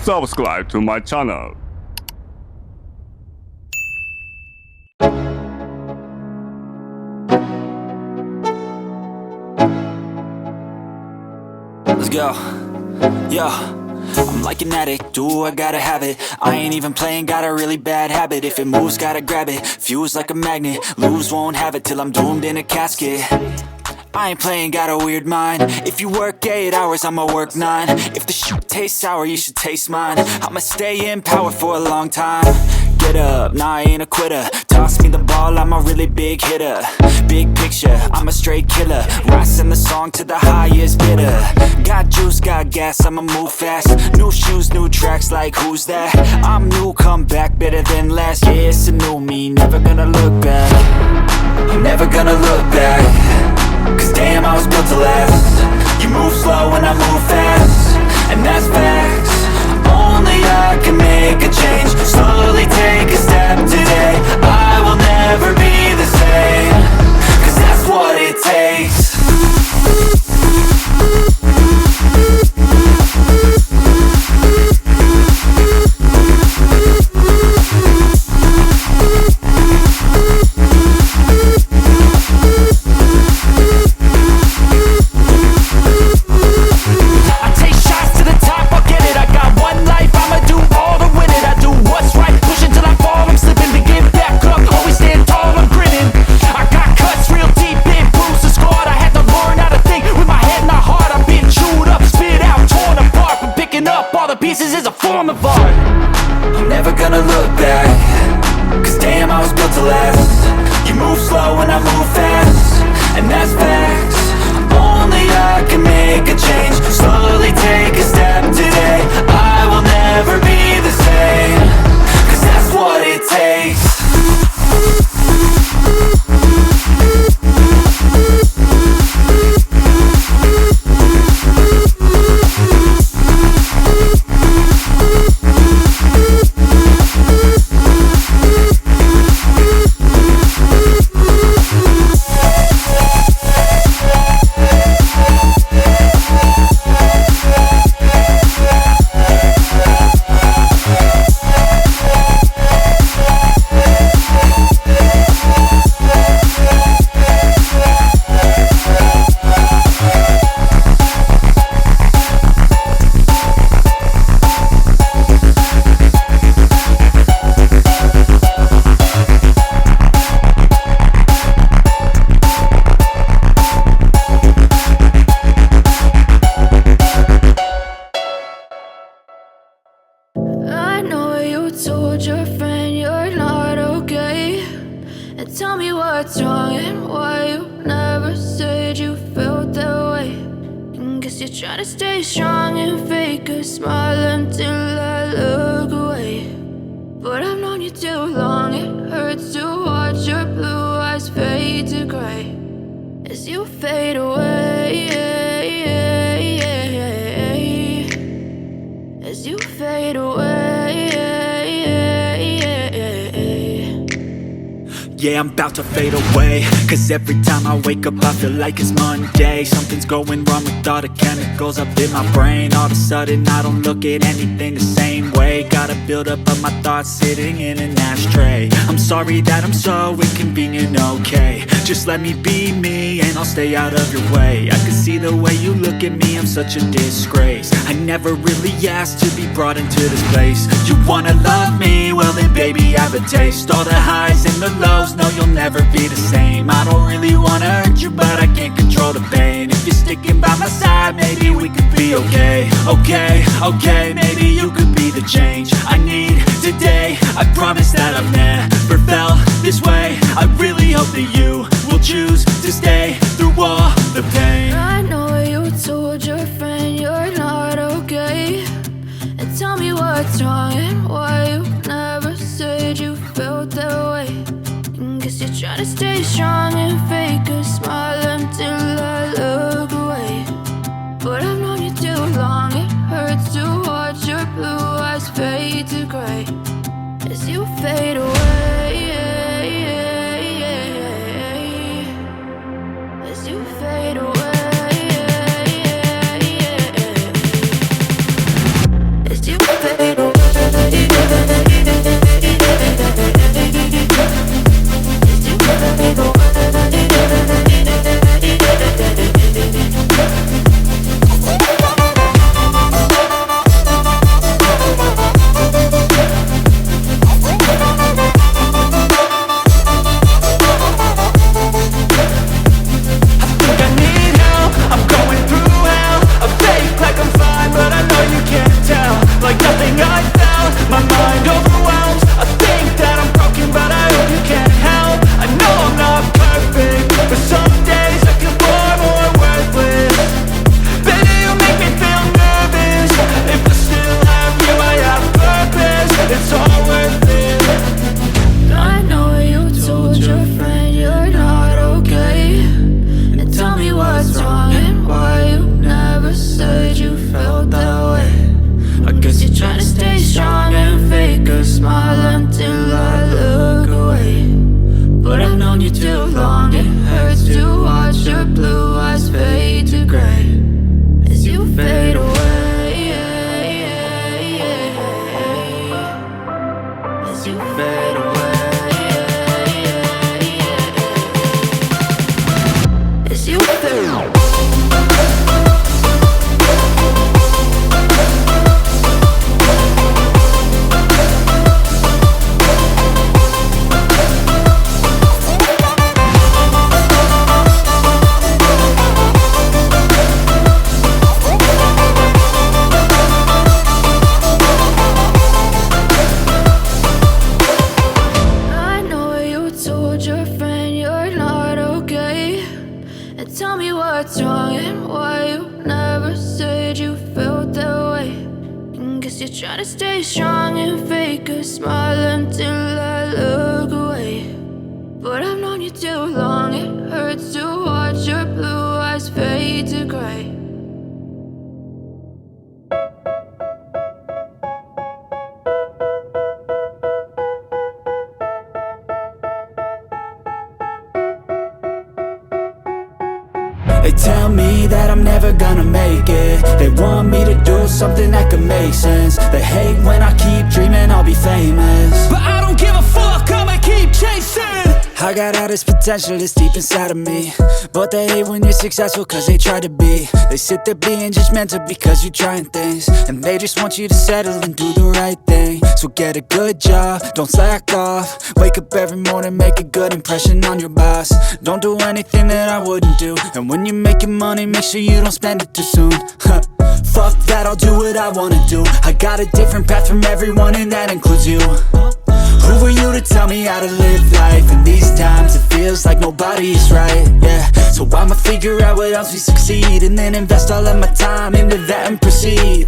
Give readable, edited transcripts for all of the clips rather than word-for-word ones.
Subscribe to my channel. Let's go. Yo, I'm like an addict, do I gotta have it. I ain't even playing, got a really bad habit. If it moves, gotta grab it, fuse like a magnet. Lose, won't have it till I'm doomed in a casket. I ain't playing, got a weird mind. If you work 8 hours, I'ma work 9. If the shit tastes sour, you should taste mine. I'ma stay in power for a long time. Get up, nah, I ain't a quitter. Toss me the ball, I'm a really big hitter. Big picture, I'm a straight killer. Rising the song to the highest bidder. Got juice, got gas, I'ma move fast. New shoes, new tracks, like who's that? I'm new, come back, better than last. Yeah, it's a new me, never gonna look back. I'm never gonna look back. Cause damn, I was built to last. You move slow and I move fast, and that's facts. Only I can make a change. Slowly take a step today. I will never be the same. Cause that's what it takes. I'm never gonna look back. Cause damn, I was built to last. You move slow and I move fast, and that's facts. Only I can make a change. Slowly take a step today. I will never be the same. Cause that's what it takes. Told your friend you're not okay, and tell me what's wrong and why you never said you felt that way. And guess you're trying to stay strong and fake a smile until I look away. But I've known you too long, it hurts to watch your blue eyes fade to gray as you fade away, as you fade away. Yeah, I'm about to fade away. Cause every time I wake up I feel like it's Monday. Something's going wrong with all the chemicals up in my brain. All of a sudden I don't look at anything the same way. Gotta build up of my thoughts sitting in an ashtray. I'm sorry that I'm so inconvenient, okay. Just let me be me and I'll stay out of your way. I can see the way you look at me, I'm such a disgrace. I never really asked to be brought into this place. You wanna love me? Well then baby, have a taste. All the highs and the lows, no, you'll never be the same. I don't really wanna hurt you, but I can't control the pain. If you're sticking by my side, maybe we could be okay. Okay, maybe you could be the change I need today. I promise that I've never felt this way. I really hope that you will choose to stay through all the pain. I know you told your friend you're not okay, and tell me what's wrong and why you never said you felt that way. And guess you're trying to stay strong and fake a smile until I look away. But I'm not fade to gray as you fade away. As you fade away. As you fade away. Try to stay strong and fake a smile until I look away. But I've known you too long, it hurts to watch your blue eyes fade to gray. They tell me that I'm never gonna make it. They want me to do something that could make sense. They hate when I keep dreaming I'll be famous, but I don't give a fuck, I'ma keep chasing. I got all this potential that's deep inside of me, but they hate when you're successful cause they try to be. They sit there being judgmental because you're trying things, and they just want you to settle and do the right thing. So get a good job, don't slack off. Wake up every morning, make a good impression on your boss. Don't do anything that I wouldn't do, and when you're making money, make sure you don't spend it too soon. Fuck that, I'll do what I wanna do. I got a different path from everyone, and that includes you. Who are you to tell me how to live life? In these times it feels like nobody is right, yeah. So I'ma figure out what else we succeed, and then invest all of my time into that and proceed.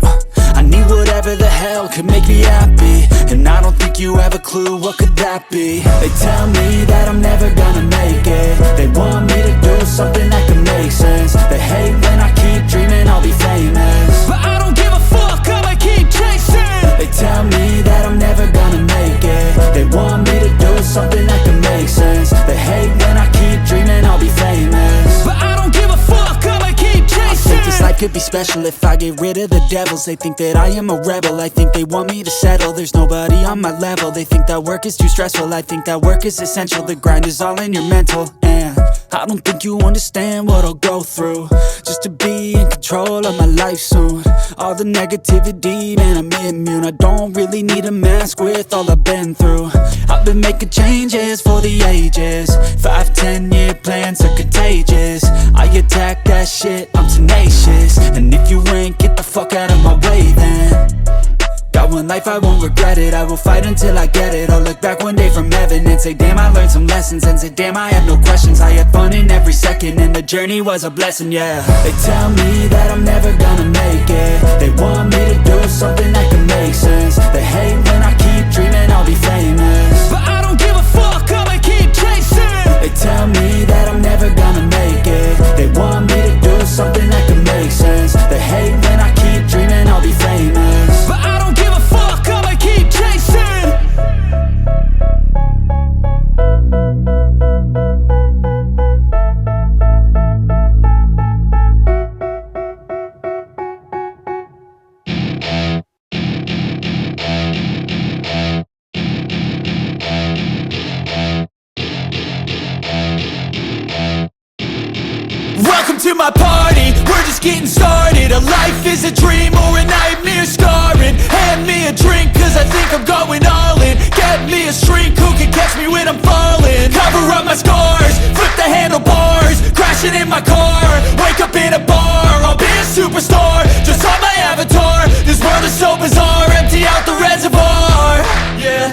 I need whatever the hell could make me happy, and I don't think you have a clue what could that be. They tell me that I'm never gonna make it. They want me to do something that could make sense. They hate when I keep dreaming I'll be famous, but I don't give a fuck, I'ma keep chasing. They tell me that I'm never gonna make it. They want me to do something that can make sense. They hate when I keep dreaming I'll be famous, but I don't give a fuck, I'ma keep chasing. I think this life could be special if I get rid of the devils. They think that I am a rebel, I think they want me to settle. There's nobody on my level, they think that work is too stressful. I think that work is essential, the grind is all in your mental. And I don't think you understand what I'll go through just to be in control of my life soon. All the negativity, man, I'm immune. I don't really need a mask with all I've been through. I've been making changes for the ages. 5-10 year plans are contagious. I attack that shit, I'm tenacious. And if you ain't, get the fuck out of my way then. Got one life, I won't regret it. I will fight until I get it. I'll look back one day from heaven and say, damn, I learned some lessons. And say, damn, I have no questions. I had fun in every second, and the journey was a blessing, yeah. They tell me that I'm never gonna make it. They want me to do something that can make sense. They hate when I keep dreaming I'll be famous, but I don't give a fuck, I'ma keep chasing. They tell me that I'm never gonna make it. They want me to do something that can make sense. They hate when I keep dreaming I'll be famous, but I don't give a fuck, I'ma keep my party, we're just getting started. A life is a dream or a nightmare scarring. Hand me a drink cause I think I'm going all in. Get me a shrink who can catch me when I'm falling. Cover up my scars, flip the handlebars, crashing in my car, wake up in a bar. I'll be a superstar, just on my avatar. This world is so bizarre, empty out the reservoir. Yeah,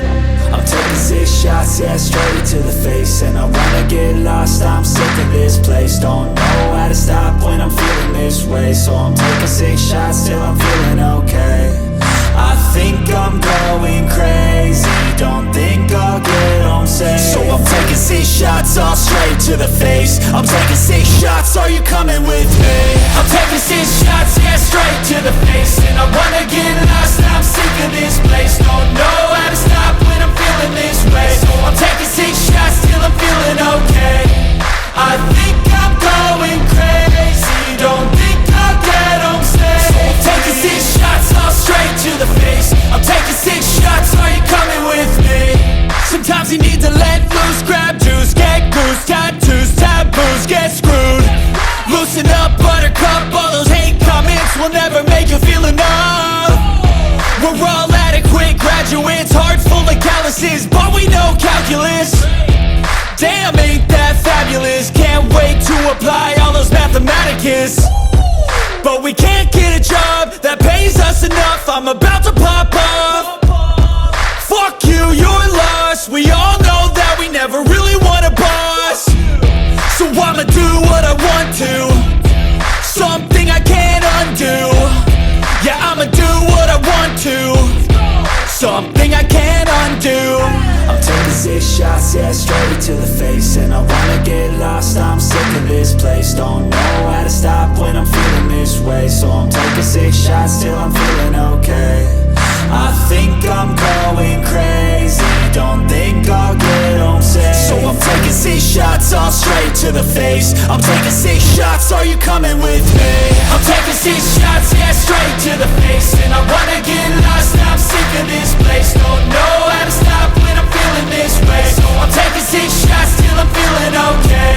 I'm taking 6 shots, yeah, straight to the face. And I wanna get lost, I'm sick of this place. Don't know how to stop when I'm feeling this way. So I'm taking 6 shots till I'm feeling okay. I think I'm going crazy, don't think I'll get home safe. So I'm taking 6 shots, all straight to the face. I'm taking 6 shots, are you coming with me? I'm taking 6 shots, yeah, straight to the face. And I wanna get lost, I'm sick of this place. Don't know how to stop when I'm feeling this way. So I'm taking 6 shots till I'm feeling okay. I think I'm going crazy, don't think I'll get home safe. So I'm taking 6 shots, all straight to the face. I'm taking 6 shots, are you coming with me? Sometimes you need to let loose, grab juice, get goose, tattoos, taboos, get screwed. Loosen up, buttercup, all those hate comments will never make you feel enough. We're all adequate graduates, hearts full of calluses, but we know calculus. Damn, ain't that fabulous? Can't wait to apply all those mathematicus. But we can't get a job that pays us enough. I'm about to pop off. Fuck you, you're lost. We all know that we never really want a boss. So I'ma do what I want to, something I can't undo. Yeah, I'ma do what I want to, something I can't undo. I'm taking 6 shots, yeah, straight to the face. And I wanna get lost, I'm sick of this place. Don't know how to stop when I'm feeling this way. So I'm taking 6 shots till I'm feeling okay. I think I'm going crazy, don't think I'll get home safe. So I'm taking 6 shots, all straight to the face. I'm taking 6 shots, are you coming with me? I'm taking 6 shots, yeah, straight to the face. And I wanna get lost, I'm sick of this place. Don't know how to stop when I'm feeling this way. So I'm taking 6 shots till I'm feeling okay.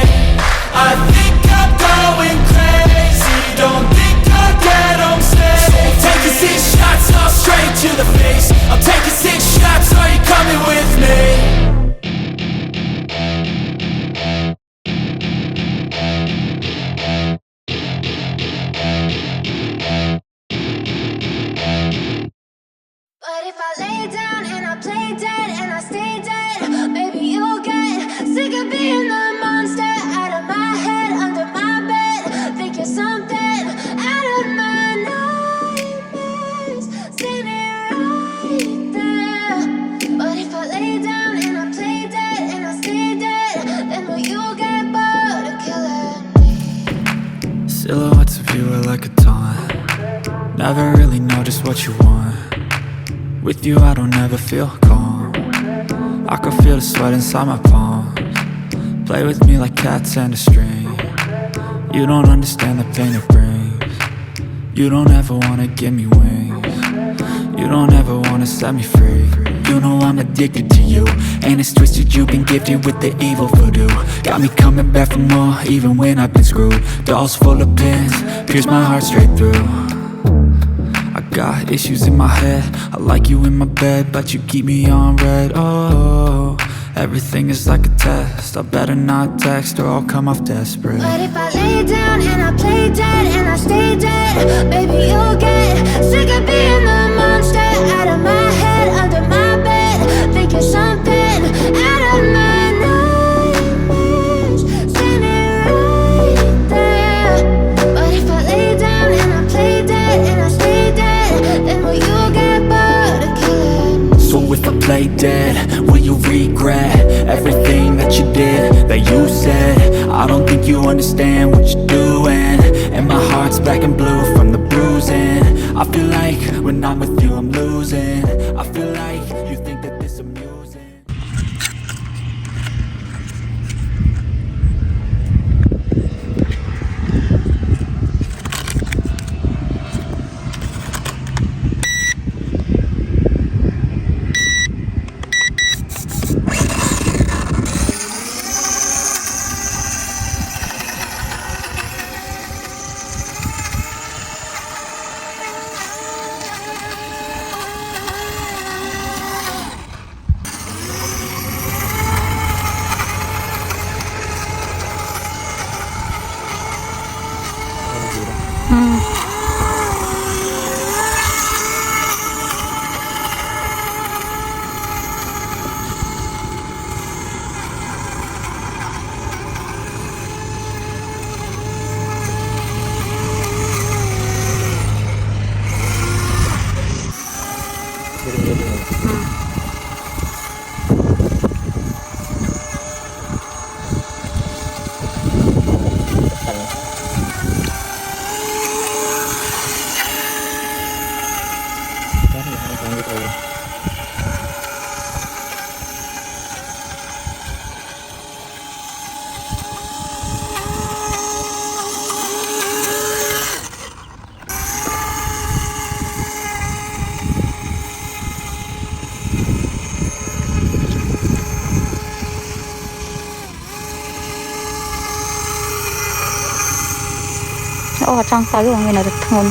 I think I'm going crazy, don't think I'll get home safe. So I'm taking 6 shots, all straight to the face. I'm taking 6 shots, are you coming with me? But if I lay down and I play dead and I stay dead, maybe you'll get sick of being the monster out of my head, under my bed. Think you're something out of my nightmares, standing right there. But if I lay down and I play dead and I stay dead, then will you get bored of killing me? Silhouettes of you are like a taunt. Never really know just what you want. With you I don't ever feel calm. I can feel the sweat inside my palms. Play with me like cats and a string. You don't understand the pain it brings. You don't ever wanna give me wings. You don't ever wanna set me free. You know I'm addicted to you, and it's twisted, you've been gifted with the evil voodoo. Got me coming back for more, even when I've been screwed. Dolls full of pins, pierce my heart straight through. I got issues in my head, I like you in my bed, but you keep me on red. Oh, everything is like a test, I better not text or I'll come off desperate. But if I lay down and I play dead and I stay dead, baby you'll get sick of being the monster out of my head, under my bed. Think you're something out of my nightmares, standing right there. But if I lay down and I play dead and I stay dead, then will you get bored of killing me? So if I play dead, will you regret everything that you did, that you said? I don't think you understand what you're doing, and my heart's black and blue from the bruising. I feel like when I'm with you I'm losing. I feel like you think that this amusing. Trong tay của người này được thôn